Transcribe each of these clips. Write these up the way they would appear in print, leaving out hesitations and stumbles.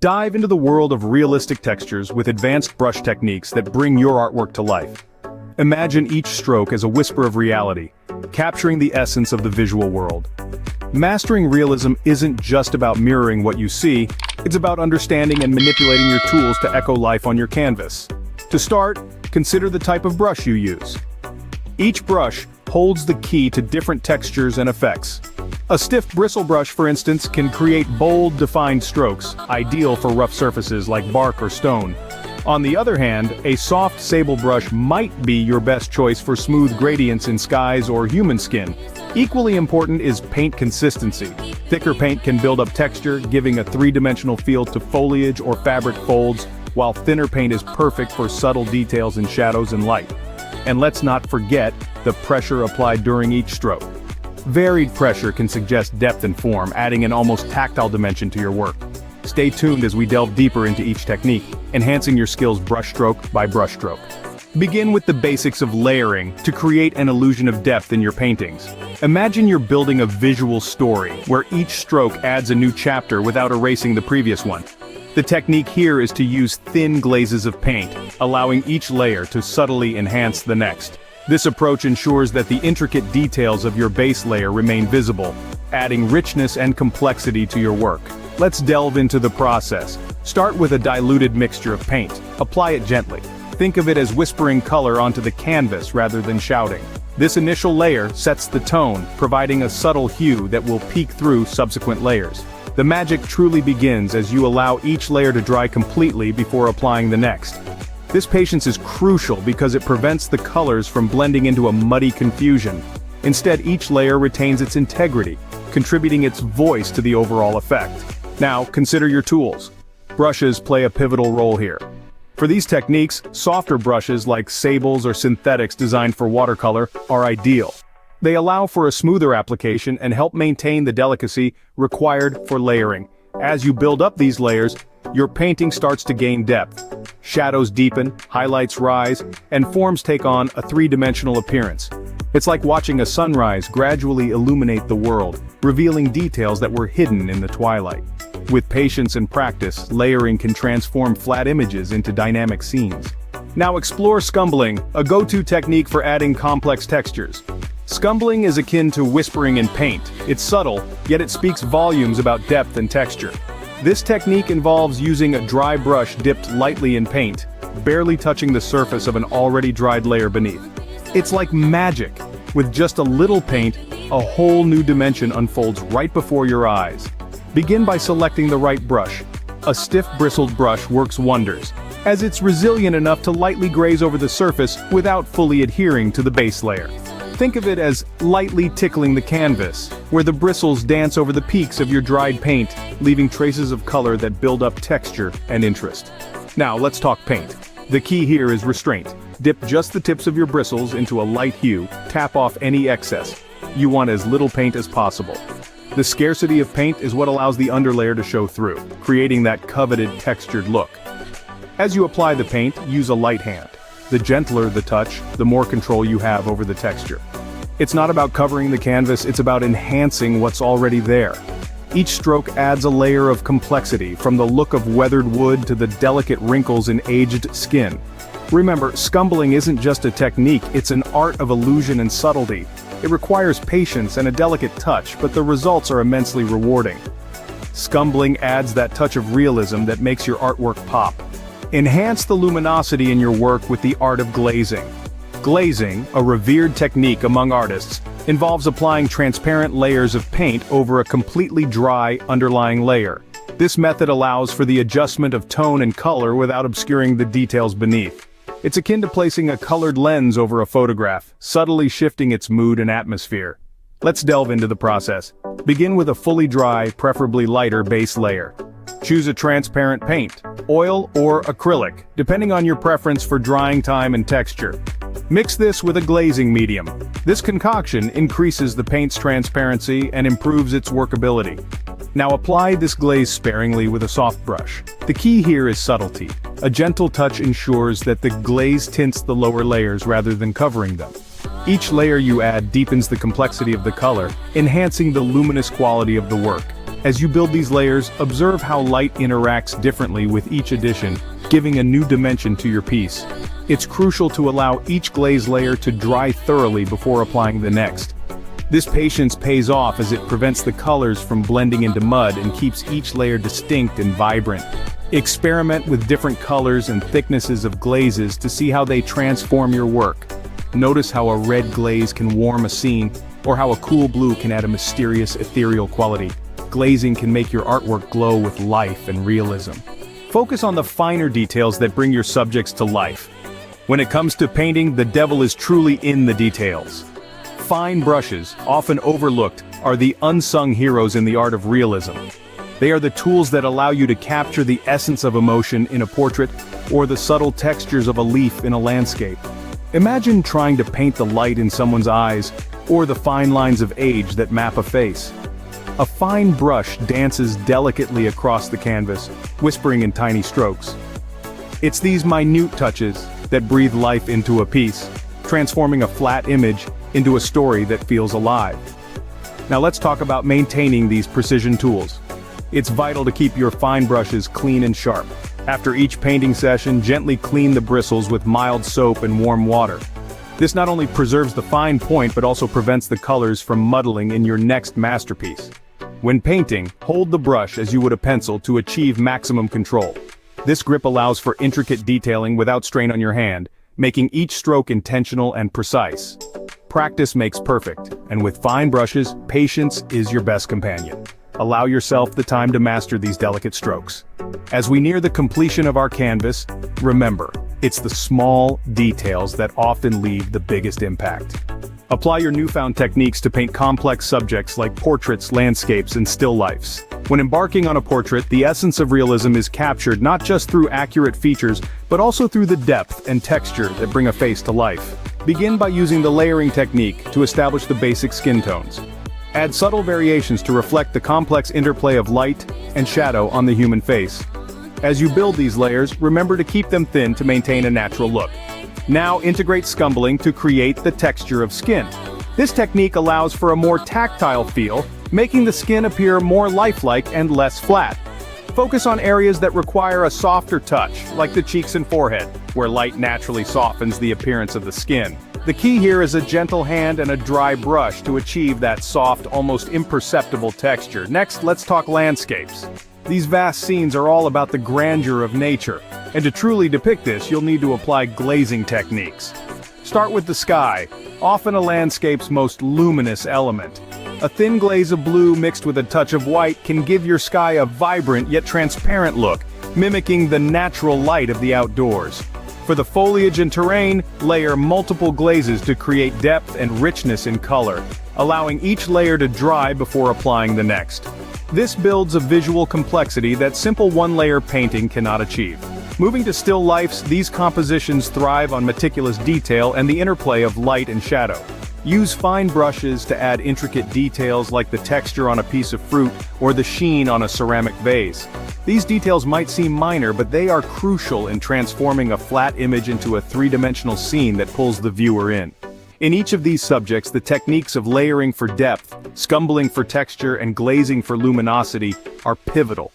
Dive into the world of realistic textures with advanced brush techniques that bring your artwork to life. Imagine each stroke as a whisper of reality, capturing the essence of the visual world. Mastering realism isn't just about mirroring what you see, it's about understanding and manipulating your tools to echo life on your canvas. To start, consider the type of brush you use. Each brush holds the key to different textures and effects. A stiff bristle brush, for instance, can create bold, defined strokes, ideal for rough surfaces like bark or stone. On the other hand, a soft sable brush might be your best choice for smooth gradients in skies or human skin. Equally important is paint consistency. Thicker paint can build up texture, giving a three-dimensional feel to foliage or fabric folds, while thinner paint is perfect for subtle details in shadows and light. And let's not forget the pressure applied during each stroke. Varied pressure can suggest depth and form, adding an almost tactile dimension to your work. Stay tuned as we delve deeper into each technique, enhancing your skills brushstroke by brushstroke. Begin with the basics of layering to create an illusion of depth in your paintings. Imagine you're building a visual story, where each stroke adds a new chapter without erasing the previous one. The technique here is to use thin glazes of paint, allowing each layer to subtly enhance the next. This approach ensures that the intricate details of your base layer remain visible, adding richness and complexity to your work. Let's delve into the process. Start with a diluted mixture of paint. Apply it gently. Think of it as whispering color onto the canvas rather than shouting. This initial layer sets the tone, providing a subtle hue that will peek through subsequent layers. The magic truly begins as you allow each layer to dry completely before applying the next. This patience is crucial because it prevents the colors from blending into a muddy confusion. Instead, each layer retains its integrity, contributing its voice to the overall effect. Now, consider your tools. Brushes play a pivotal role here. For these techniques, softer brushes like sables or synthetics designed for watercolor are ideal. They allow for a smoother application and help maintain the delicacy required for layering. As you build up these layers, your painting starts to gain depth. Shadows deepen, highlights rise, and forms take on a three-dimensional appearance. It's like watching a sunrise gradually illuminate the world, revealing details that were hidden in the twilight. With patience and practice, layering can transform flat images into dynamic scenes. Now explore scumbling, a go-to technique for adding complex textures. Scumbling is akin to whispering in paint. It's subtle, yet it speaks volumes about depth and texture. This technique involves using a dry brush dipped lightly in paint, barely touching the surface of an already dried layer beneath. It's like magic. With just a little paint, a whole new dimension unfolds right before your eyes. Begin by selecting the right brush. A stiff bristled brush works wonders, as it's resilient enough to lightly graze over the surface without fully adhering to the base layer. Think of it as lightly tickling the canvas, where the bristles dance over the peaks of your dried paint, leaving traces of color that build up texture and interest. Now let's talk paint. The key here is restraint. Dip just the tips of your bristles into a light hue, tap off any excess. You want as little paint as possible. The scarcity of paint is what allows the underlayer to show through, creating that coveted textured look. As you apply the paint, use a light hand. The gentler the touch, the more control you have over the texture. It's not about covering the canvas, it's about enhancing what's already there. Each stroke adds a layer of complexity, from the look of weathered wood to the delicate wrinkles in aged skin. Remember, scumbling isn't just a technique, it's an art of illusion and subtlety. It requires patience and a delicate touch, but the results are immensely rewarding. Scumbling adds that touch of realism that makes your artwork pop. Enhance the luminosity in your work with the art of glazing. Glazing, a revered technique among artists, involves applying transparent layers of paint over a completely dry underlying layer. This method allows for the adjustment of tone and color without obscuring the details beneath. It's akin to placing a colored lens over a photograph, subtly shifting its mood and atmosphere. Let's delve into the process. Begin with a fully dry, preferably lighter base layer. Choose a transparent paint, oil or acrylic, depending on your preference for drying time and texture. Mix this with a glazing medium. This concoction increases the paint's transparency and improves its workability. Now apply this glaze sparingly with a soft brush. The key here is subtlety. A gentle touch ensures that the glaze tints the lower layers rather than covering them. Each layer you add deepens the complexity of the color, enhancing the luminous quality of the work. As you build these layers, observe how light interacts differently with each addition, giving a new dimension to your piece. It's crucial to allow each glaze layer to dry thoroughly before applying the next. This patience pays off as it prevents the colors from blending into mud and keeps each layer distinct and vibrant. Experiment with different colors and thicknesses of glazes to see how they transform your work. Notice how a red glaze can warm a scene, or how a cool blue can add a mysterious, ethereal quality. Glazing can make your artwork glow with life and realism. Focus on the finer details that bring your subjects to life. When it comes to painting, the devil is truly in the details. Fine brushes, often overlooked, are the unsung heroes in the art of realism. They are the tools that allow you to capture the essence of emotion in a portrait, or the subtle textures of a leaf in a landscape. Imagine trying to paint the light in someone's eyes, or the fine lines of age that map a face. A fine brush dances delicately across the canvas, whispering in tiny strokes. It's these minute touches that breathe life into a piece, transforming a flat image into a story that feels alive. Now let's talk about maintaining these precision tools. It's vital to keep your fine brushes clean and sharp. After each painting session, gently clean the bristles with mild soap and warm water. This not only preserves the fine point but also prevents the colors from muddling in your next masterpiece. When painting, hold the brush as you would a pencil to achieve maximum control. This grip allows for intricate detailing without strain on your hand, making each stroke intentional and precise. Practice makes perfect, and with fine brushes, patience is your best companion. Allow yourself the time to master these delicate strokes. As we near the completion of our canvas, remember, it's the small details that often leave the biggest impact. Apply your newfound techniques to paint complex subjects like portraits, landscapes, and still lifes. When embarking on a portrait, the essence of realism is captured not just through accurate features, but also through the depth and texture that bring a face to life. Begin by using the layering technique to establish the basic skin tones. Add subtle variations to reflect the complex interplay of light and shadow on the human face. As you build these layers, remember to keep them thin to maintain a natural look. Now integrate scumbling to create the texture of skin. This technique allows for a more tactile feel, making the skin appear more lifelike and less flat. Focus on areas that require a softer touch, like the cheeks and forehead, where light naturally softens the appearance of the skin. The key here is a gentle hand and a dry brush to achieve that soft, almost imperceptible texture. Next, let's talk landscapes. These vast scenes are all about the grandeur of nature, and to truly depict this, you'll need to apply glazing techniques. Start with the sky, often a landscape's most luminous element. A thin glaze of blue mixed with a touch of white can give your sky a vibrant yet transparent look, mimicking the natural light of the outdoors. For the foliage and terrain, layer multiple glazes to create depth and richness in color, allowing each layer to dry before applying the next. This builds a visual complexity that simple one-layer painting cannot achieve. Moving to still lifes, these compositions thrive on meticulous detail and the interplay of light and shadow. Use fine brushes to add intricate details like the texture on a piece of fruit or the sheen on a ceramic vase. These details might seem minor, but they are crucial in transforming a flat image into a three-dimensional scene that pulls the viewer in. In each of these subjects, the techniques of layering for depth, scumbling for texture, and glazing for luminosity are pivotal.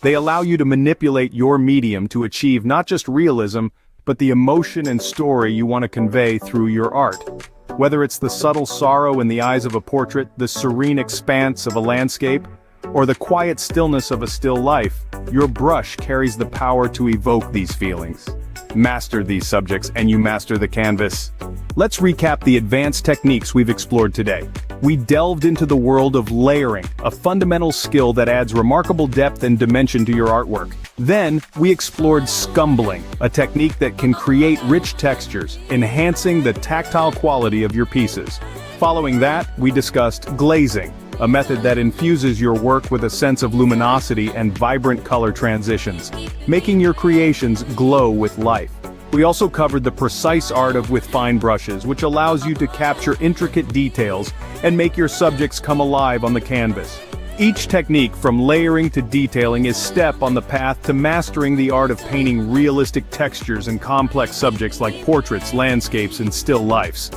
They allow you to manipulate your medium to achieve not just realism, but the emotion and story you want to convey through your art. Whether it's the subtle sorrow in the eyes of a portrait, the serene expanse of a landscape, or the quiet stillness of a still life, your brush carries the power to evoke these feelings. Master these subjects and you master the canvas. Let's recap the advanced techniques we've explored today. We delved into the world of layering, a fundamental skill that adds remarkable depth and dimension to your artwork. Then, we explored scumbling, a technique that can create rich textures, enhancing the tactile quality of your pieces. Following that, we discussed glazing, a method that infuses your work with a sense of luminosity and vibrant color transitions, making your creations glow with life. We also covered the precise art of with fine brushes, which allows you to capture intricate details and make your subjects come alive on the canvas. Each technique, from layering to detailing, is a step on the path to mastering the art of painting realistic textures and complex subjects like portraits, landscapes, and still lifes.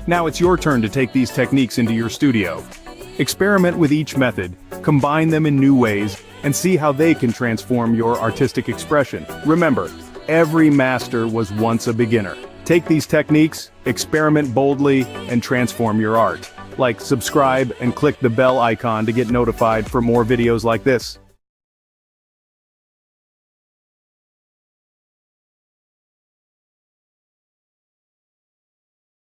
Now it's your turn to take these techniques into your studio. Experiment with each method, combine them in new ways, and see how they can transform your artistic expression. Remember, every master was once a beginner. Take these techniques, experiment boldly, and transform your art. Like, subscribe, and click the bell icon to get notified for more videos like this.